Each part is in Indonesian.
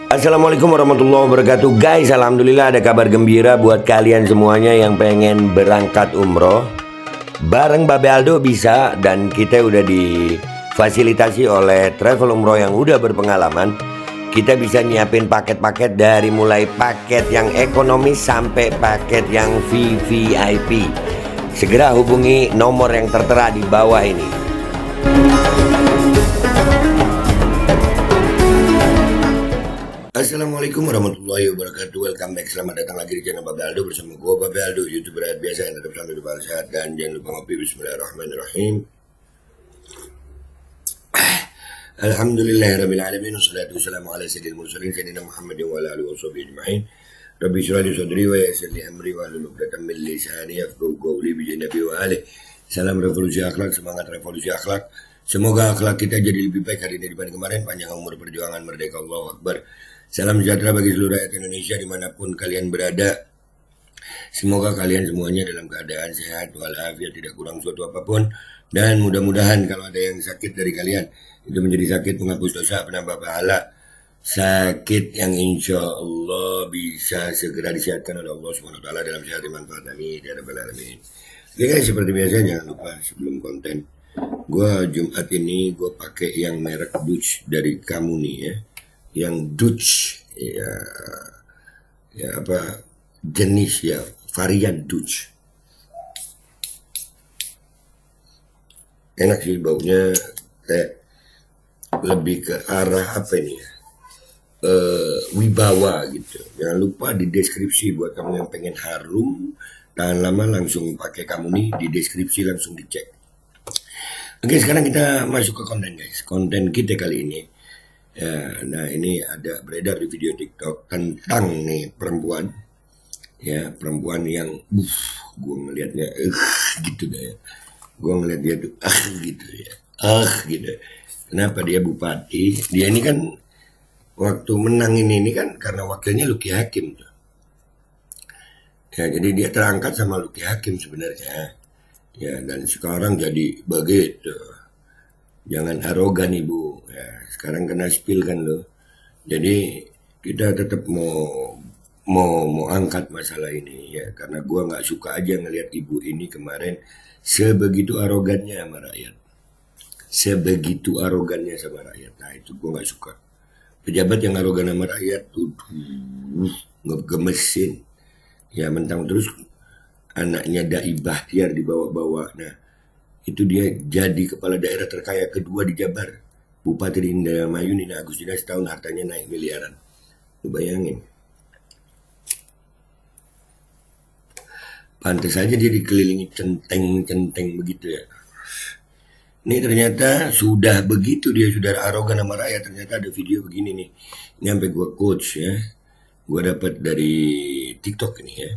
Assalamualaikum warahmatullahi wabarakatuh. Guys, alhamdulillah ada kabar gembira buat kalian semuanya yang pengen berangkat umroh. Bareng Babe Aldo bisa, dan kita udah difasilitasi oleh travel umroh yang udah berpengalaman. Kita bisa nyiapin paket-paket dari mulai paket yang ekonomis sampai paket yang VVIP. Segera hubungi nomor yang tertera di bawah ini. Assalamualaikum warahmatullahi wabarakatuh. Welcome back, selamat datang lagi di channel Babe Aldo bersama gue Babe Aldo, YouTuber biasa yang tetap sambil lupa sehat. Dan jangan lupa ngopi. Bismillahirrahmanirrahim. Alhamdulillahirrabbilalamin. Wassalatu wassalamu ala sayyidil mursalin Sayyidina Muhammadin wa ala alihi wa sahbihi ajma'in. Rabbi shrah li sadri wa yassir li amri wa hlul 'uqdatam min lisani yafqahu qawli bi nabi wa alihi. Salam revolusi akhlak, semangat revolusi akhlak. Semoga akhlak kita jadi lebih baik hari ini dibanding kemarin. Panjang umur, perjuangan, merdeka, Allahu Akbar. Salam sejahtera bagi seluruh rakyat Indonesia dimanapun kalian berada. Semoga kalian semuanya dalam keadaan sehat walafiat, tidak kurang suatu apapun. Dan mudah-mudahan kalau ada yang sakit dari kalian, itu menjadi sakit penghapus dosa, penambah pahala. Sakit yang insya Allah bisa segera disehatkan oleh Allah SWT dalam sehat manfaat. Amin ya rabbal alamin. Oke guys, seperti biasa jangan lupa sebelum konten, gue Jumat ini gue pakai yang merek Dutch dari kamu nih ya. Yang Dutch ya apa jenis ya, varian Dutch. Enak sih baunya, kayak lebih ke arah apa ini ya, wibawa gitu. Jangan lupa di deskripsi buat kamu yang pengen harum tahan lama, langsung pakai kamu nih, di deskripsi langsung dicek. Oke, sekarang kita masuk ke konten guys. Konten kita kali ini ya, nah ini ada beredar di video TikTok tentang nih perempuan ya, perempuan yang gue ngelihatnya gitu deh ya. Gue ngeliat dia tuh gitu ya, gitu. Kenapa dia bupati? Dia ini kan waktu menang ini kan karena wakilnya Luki Hakim tuh. Ya, jadi dia terangkat sama Luki Hakim sebenarnya. Ya, dan sekarang jadi begitu. Jangan arogan ibu. Ya, sekarang kena spill kan lo. Jadi kita tetap mau angkat masalah ini ya, karena gua nggak suka aja ngelihat ibu ini kemarin sebegitu arogannya sama rakyat. Sebegitu arogannya sama rakyat. Nah itu gua nggak suka. Pejabat yang arogan sama rakyat tuh ngegemesin. Ya mentang terus anaknya Dai Bahtiar dibawa-bawa. Nah itu dia jadi kepala daerah terkaya kedua di Jabar. Bupati di Indramayu Nina Agustina setahun hartanya naik miliaran. Lu bayangin. Pantes aja dia dikelilingi centeng-centeng begitu ya. Ini ternyata sudah begitu dia sudah arogan sama rakyat. Ternyata ada video begini nih. Ini sampai gue coach ya. Gue dapat dari TikTok ini ya.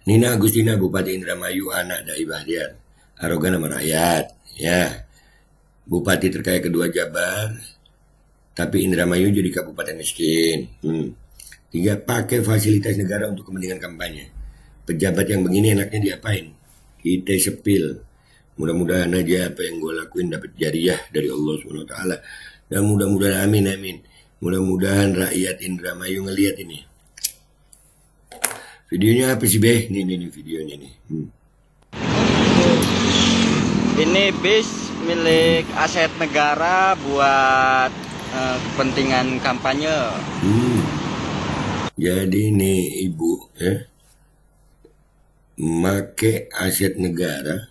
Nina Agustina Bupati Indramayu anak Dai Bahtiar. Arogan sama rakyat ya. Bupati terkaya kedua Jabar, tapi Indramayu jadi kabupaten miskin. 3, pakai fasilitas negara untuk kepentingan kampanye. Pejabat yang begini enaknya diapain? Kita sepil. Mudah-mudahan aja apa yang gue lakuin dapat jariah dari Allah SWT. Dan mudah-mudahan amin. Mudah-mudahan rakyat Indramayu ngelihat ini. Videonya apa sih Beh? Nih videonya nih. Ini bis milik aset negara buat kepentingan kampanye. Jadi nih ibu ya, make aset negara,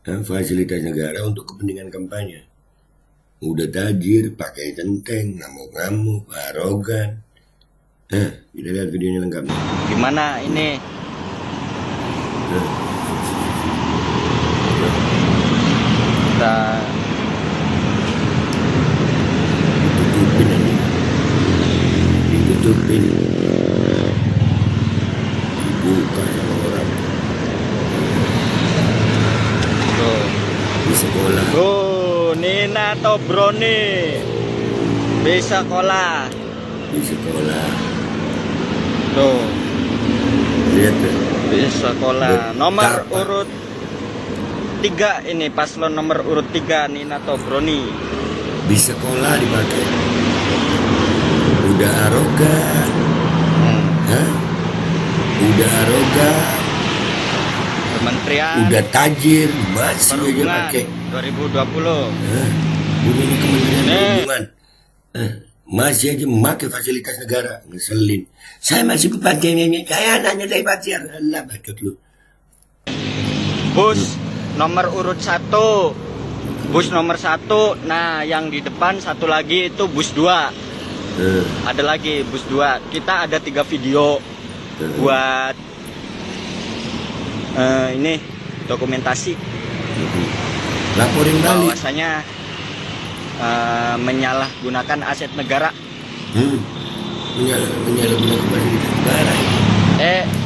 fasilitas negara untuk kepentingan kampanye. Udah tajir, pakai centeng, ngamuk-ngamuk, arogan. Kita lihat videonya lengkap. Gimana ini? Kita ditutupin aja. Ditutupin. Dibuka sama orang. tuh. Di sekolah. Nina Tobroni bisa sekolah. Di sekolah. Tuh. Lihat tuh. Bisa sekolah. Nomor urut 3 ini, paslon nomor urut 3 Nina Tobroni. Di sekolah dipakai. arogan, Hah? Udah arogan, Kementerian udah tajir, masih aja Perhubungan pakai. 2020. Udah ini Kementerian Nih. Perhubungan, masih aja memakai fasilitas negara, ngeselin. Saya masih pakai ini, kayak anaknya dari pacar. Alah, bacot lu. Bus nomor urut 1. Bus nomor 1. Nah, yang di depan satu lagi itu bus 2. Ada lagi bus 2. Kita ada 3 video buat ini dokumentasi Laporin balik. bahwasanya menyalahgunakan aset negara. Menyalahgunakan fasilitas negara.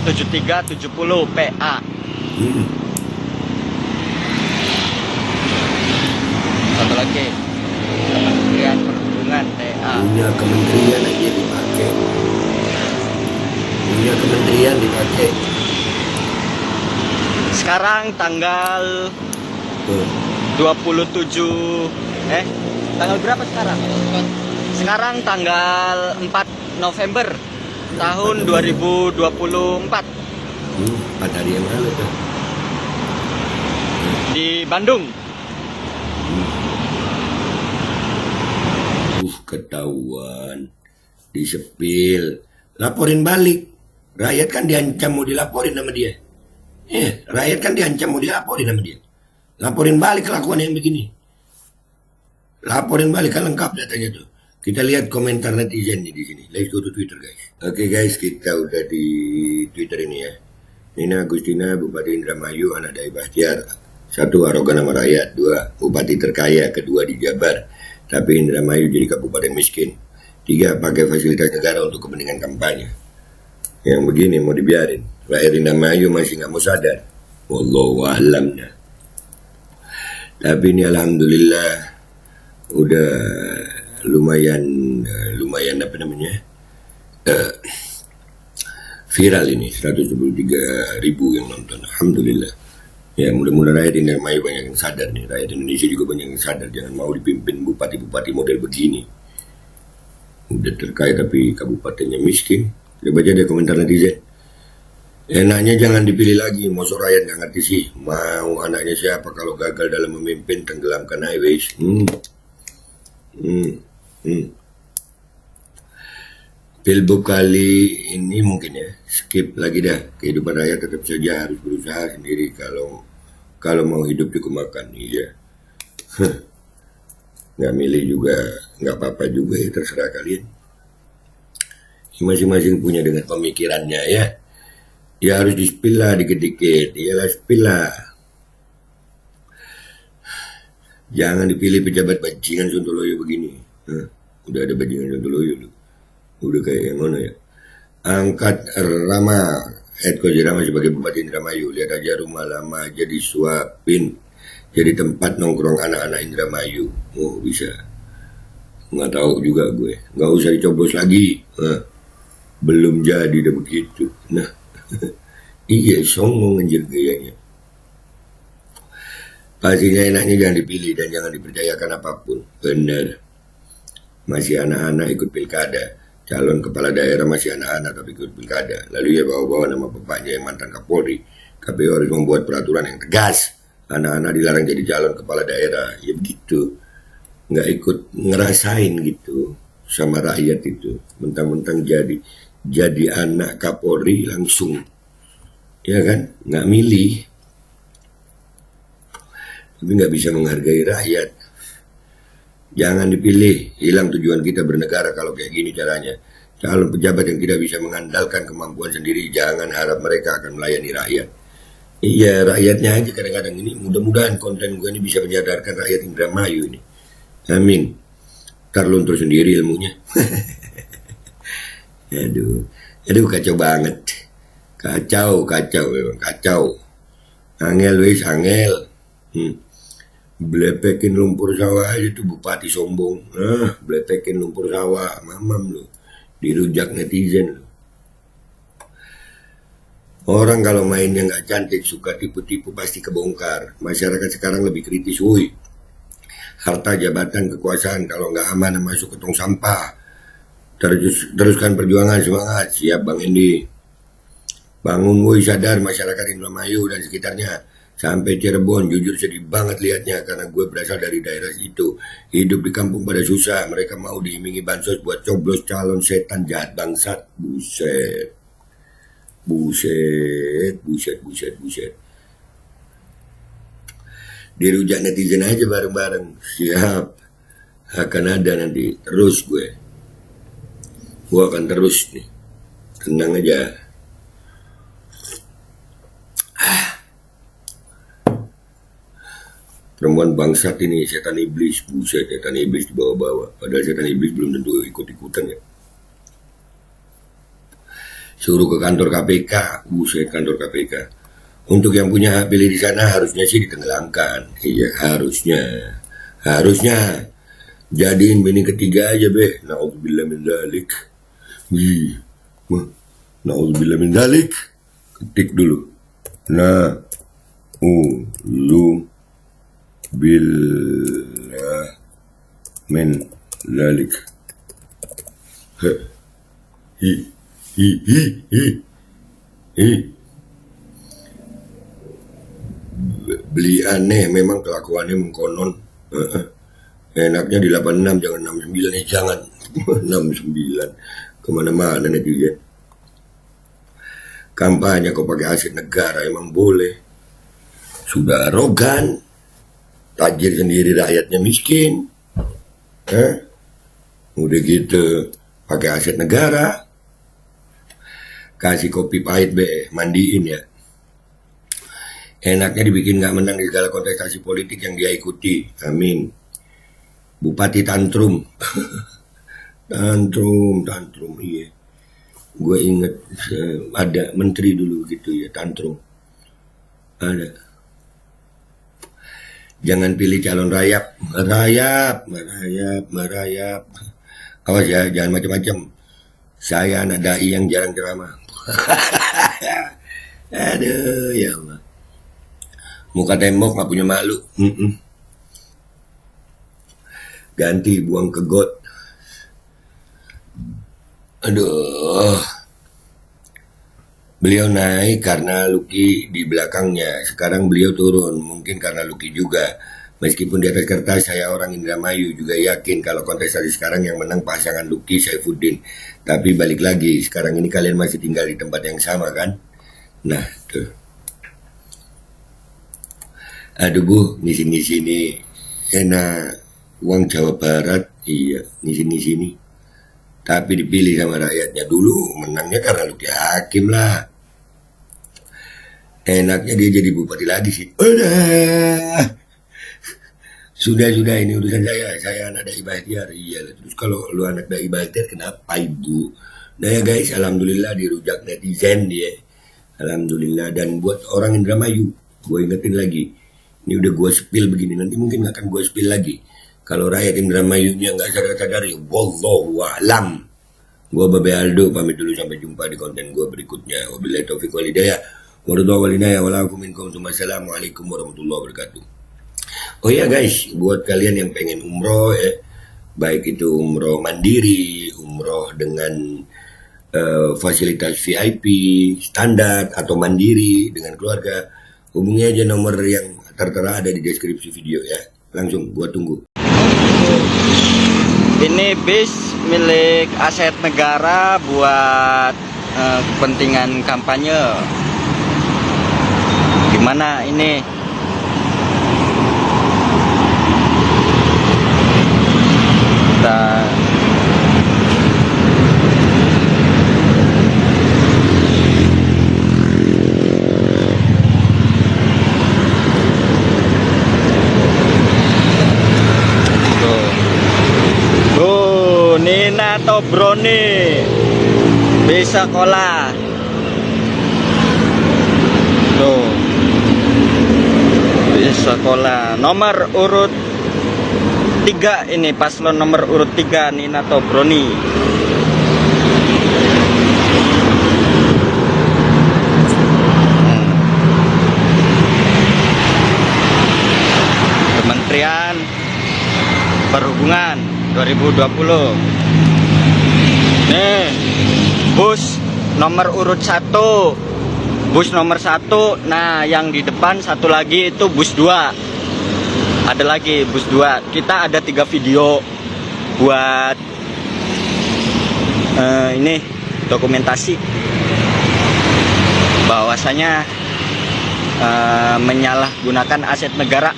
7370 PA. Satu lagi Kementerian Perhubungan TA. Punya kementerian aja dipakai. Punya kementerian dipakai. Sekarang tanggal 27 tanggal berapa sekarang? Sekarang tanggal 4 November tahun 2024 4 hari yang lalu tuh. di Bandung. Ketahuan, disepil, laporin balik. Rakyat kan diancam mau dilaporin sama dia. Rakyat kan diancam mau dilaporin sama dia. Laporin balik kelakuan yang begini. Laporin balik kan lengkap datanya tuh. Kita lihat komentar netizen nih di sini. Let's go to Twitter guys. Oke guys, kita udah di Twitter ini ya. Nina Agustina, Bupati Indramayu, anak dari Bahtiar. 1, arogan sama rakyat. 2, bupati terkaya. Kedua di Jabar, tapi Indramayu jadi kabupaten miskin. 3, pakai fasilitas negara untuk kepentingan kampanye. Yang begini mau dibiarin. Rakyat Indramayu masih nggak mau sadar. Wallahu a'lam. Tapi ini alhamdulillah udah lumayan apa namanya, viral ini, 173.000 yang nonton. Alhamdulillah. Ya, mudah-mudahan rakyat Indramayu banyak yang sadar nih. Rakyat Indonesia juga banyak yang sadar. Jangan mau dipimpin bupati-bupati model begini. Udah terkaya tapi kabupatennya miskin. Kita baca deh komentar netizen. Enaknya jangan dipilih lagi. Mosok rakyat nggak ngerti sih. Mau anaknya siapa kalau gagal dalam memimpin, tenggelamkan highways. Pilbub kali ini mungkin ya, skip lagi dah. Kehidupan rakyat tetap saja harus berusaha sendiri kalau mau hidup cukup makan. Iya. Nggak milih juga nggak apa-apa juga ya, terserah kalian. Masing-masing punya dengan pemikirannya ya. Ya harus di-spill lah dikit-dikit. Iyalah spill lah. Jangan dipilih pejabat bajingan Sontoloyo begini. Udah ada bajingan Sontoloyo lu. Udah kayak yang mana ya. Angkat Rama, Edko Rama sebagai Bupati Indramayu. Lihat aja rumah lama jadi suapin. Jadi tempat nongkrong anak-anak Indramayu. Oh bisa. Nggak tahu juga gue. Nggak usah dicoblos lagi. Belum jadi udah begitu. Nah. Iya, songong anjir gayanya. Pastinya enaknya jangan dipilih dan jangan dipercayakan apapun. Benar. Masih anak-anak ikut pilkada. Calon kepala daerah masih anak-anak tapi ikut pilkada. Lalu ya bawa-bawa nama bapaknya yang mantan Kapolri. KPU harus membuat peraturan yang tegas. Anak-anak dilarang jadi calon kepala daerah. Ya begitu. Nggak ikut ngerasain gitu sama rakyat itu. Mentang-mentang jadi anak Kapolri langsung, ya kan, nggak milih, tapi nggak bisa menghargai rakyat. Jangan dipilih, hilang tujuan kita bernegara kalau kayak gini caranya. Calon pejabat yang tidak bisa mengandalkan kemampuan sendiri, jangan harap mereka akan melayani rakyat. Iya, rakyatnya aja kadang-kadang ini. Mudah-mudahan konten gue ini bisa menyadarkan rakyat Indramayu ini. Amin. Ntar luntur sendiri ilmunya. Aduh kacau banget. Kacau memang kacau. Angel wis angel. Blepekin lumpur sawah aja tuh bupati sombong. Blepekin lumpur sawah, mamam lu. Dirujak netizen lu. Orang kalau mainnya nggak cantik, suka tipu-tipu pasti kebongkar. Masyarakat sekarang lebih kritis, woi. Harta, jabatan, kekuasaan kalau nggak aman masuk ke tong sampah. Teruskan perjuangan, semangat. Siap Bang Endi. Bangun woi, sadar masyarakat Indramayu dan sekitarnya. Sampai Cirebon, jujur sedih banget lihatnya karena gue berasal dari daerah itu. Hidup di kampung pada susah, mereka mau diimingi bansos buat coblos calon setan jahat bangsat. Buset. Buset, buset, buset, buset. Dirujak netizen aja bareng-bareng. Siap. Akan ada nanti. Terus gue akan terus nih. Tenang aja. Perempuan bangsat ini, setan iblis. Buset, setan iblis dibawa-bawa. Padahal setan iblis belum tentu ikut-ikutan ya. Suruh ke kantor KPK. Buset, kantor KPK. Untuk yang punya hak pilih di sana harusnya sih ditenggelamkan. Iya, harusnya. Harusnya. Jadiin bini ketiga aja, be. Na'udzubillah min dzalik. Wih. Na'udzubillah min dzalik. Ketik dulu. Billah min dzalik. Beli aneh memang kelakuannya mengkonon. Enaknya di 86 jangan 69 jangan 69 kemana-mana netizen. Kampanye kok pakai aset negara emang boleh. Sudah arogan, tajir sendiri rakyatnya miskin. Udah gitu pakai aset negara, kasih kopi pahit be, mandiin ya. Enaknya dibikin gak menang di segala kontestasi politik yang dia ikuti. Amin. Bupati tantrum. tantrum, iya. Gue inget ada menteri dulu gitu ya, tantrum. Ada. Jangan pilih calon rayap. Merayap. Awas ya, jangan macam-macam. Saya anak dai yang jarang ceramah. Aduh, ya Allah. Muka tembok gak punya malu. Ganti buang ke got. Aduh. Beliau naik karena Lucky di belakangnya. Sekarang beliau turun. Mungkin karena Lucky juga. Meskipun di atas kertas saya orang Indramayu juga yakin kalau kontestasi sekarang yang menang pasangan Lucky Saifuddin. Tapi balik lagi, sekarang ini kalian masih tinggal di tempat yang sama kan? Nah, tuh. Aduh bu, ngisi-ngisi nih enak uang Jawa Barat, iya ngisi-ngisi nih. Tapi dipilih sama rakyatnya dulu, menangnya karena Lucky Hakim lah. Enaknya dia jadi bupati lagi sih. Udah. Sudah ini urusan saya anak dai Bahtiar. Iya lah. Terus kalau lu anak dai Bahtiar kenapa ibu? Nah ya guys, alhamdulillah dirujak netizen dia. Alhamdulillah. Dan buat orang Indramayu, gue ingetin lagi. Ini udah gue spill begini, nanti mungkin gak akan gue spill lagi. Kalau rakyat Indramayunya gak sadar-sadar ya wallahu a'lam. Gue Babe Aldo pamit dulu, sampai jumpa di konten gue berikutnya. Wabillahi taufiq wal hidayah. Wassalamualaikum warahmatullahi wabarakatuh. Oh ya guys, buat kalian yang pengen umroh ya, baik itu umroh mandiri, umroh dengan fasilitas VIP, standar atau mandiri dengan keluarga, hubungi aja nomor yang tertera ada di deskripsi video ya. Langsung gua tunggu. Ini bis milik aset negara buat kepentingan kampanye. Gimana ini? Kita Nina Tobroni bisa sekolah tuh, bisa sekolah nomor urut 3 ini, paslon nomor urut 3 Nina Tobroni. Kementerian Perhubungan 2020. bus nomor urut 1, bus nomor 1. Nah, yang di depan satu lagi itu bus 2. Ada lagi bus 2. Kita ada 3 video buat ini dokumentasi bahwasanya menyalahgunakan aset negara.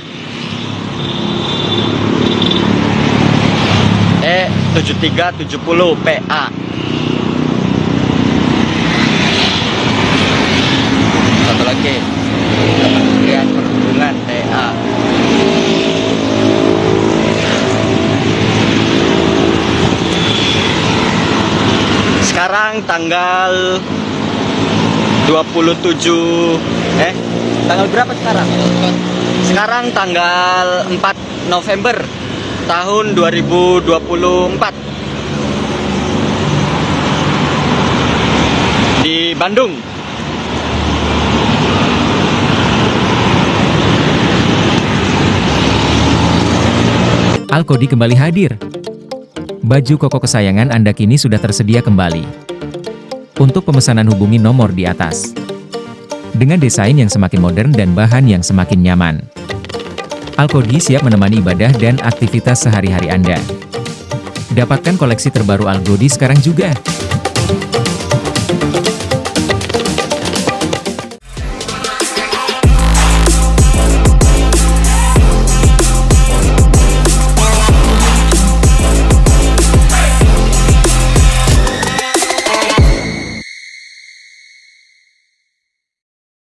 7370 PA. Satu lagi Kementerian Perhubungan TA. Sekarang tanggal 27 tanggal berapa sekarang? Sekarang tanggal 4 November tahun 2024 di Bandung. Alkodi kembali hadir. Baju koko kesayangan Anda kini sudah tersedia kembali. Untuk pemesanan hubungi nomor di atas. Dengan desain yang semakin modern dan bahan yang semakin nyaman. Alkodi siap menemani ibadah dan aktivitas sehari-hari Anda. Dapatkan koleksi terbaru Alkodi sekarang juga.